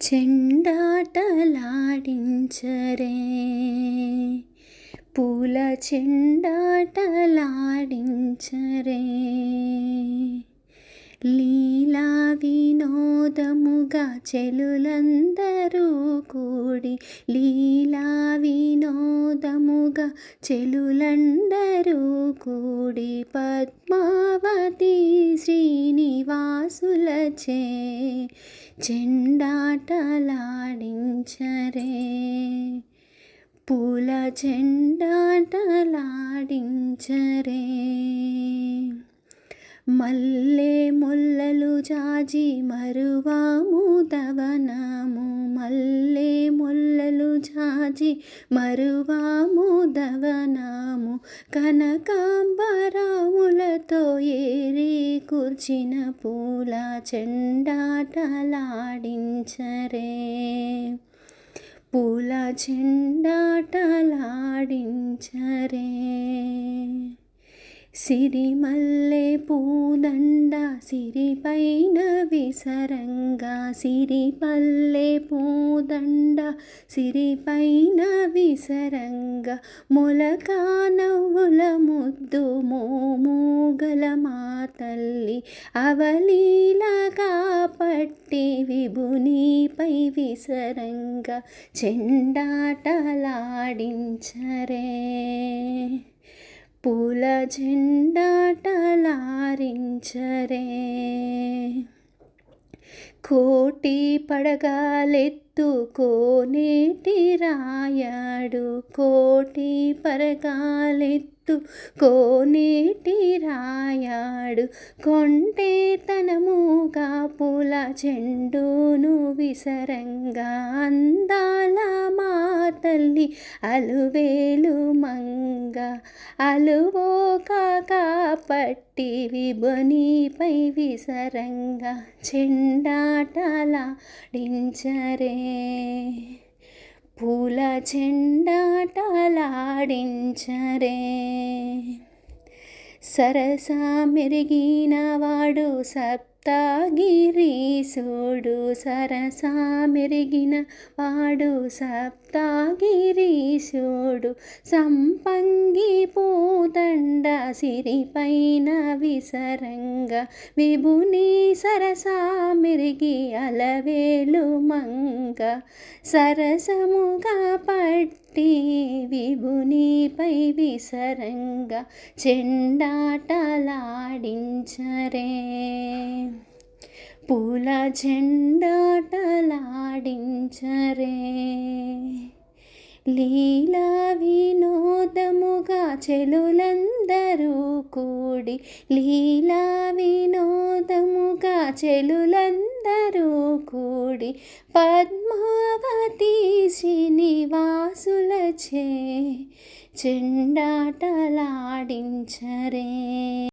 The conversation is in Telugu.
చెండాటలాడించరే పూల చెండాటలాడించరే లీలా వినోదముగా చెలులందరూ కూడి లీలా వినోదముగా చెలులందరూ కూడి పద్మావతి శ్రీనివాసులచే చెండాటలాడించరే పూల చెండాటలాడించరే మల్లె ముల్లలు జాజి మరువాము దవనము మల్లె ముల్లలు జాజి మరువాము దవనము కనకాంబరములతో ఏరి కూర్చిన పూల చెండాటలాడించరే పూల చెండాటలాడించరే సిరిమల్లె పూదండ సిరిపైన విసరంగా సిరిపల్లె పూదండ సిరిపైన విసరంగా మొలక నవ్వుల ముద్దు మోముగల మా తల్లి అవలీలగా పట్టి విభునిపై విసరంగా చెండాటలాడించరే పూల చెండాటలాడించరే కోటి పడగాలెత్తు కోనేటి రాయాడు కోటి పడగాలెత్తు కోనేటి రాయాడు కొంటేతనముగా పూల చెండును విసరంగా అందాల మా తల్లి అలువేలు మంగ అలువోక పట్టి విభునిపై విసరంగా చెండాటలాడించరే పూల చెండాటలాడించరే సరసా మెరిగిన వాడు సప్తగిరీశుడు సరసా మెరిగిన వాడు సప్తగిరీశుడు సంపంగి పూదండ సిరిపైన విసరంగా విభుని సరసా మెరిగి అలవేలు మంగ సరసముగా పట్టి విభునిపై విసరంగా చెండాటలాడించరే పూల చెండాటలాడించరే లీలా వినోదముగా చెలులందరూ కూడి లీలా వినోదముగా చెలులందరూ కూడి పద్మావతి శ్రీనివాసులచే చెండాటలాడించరే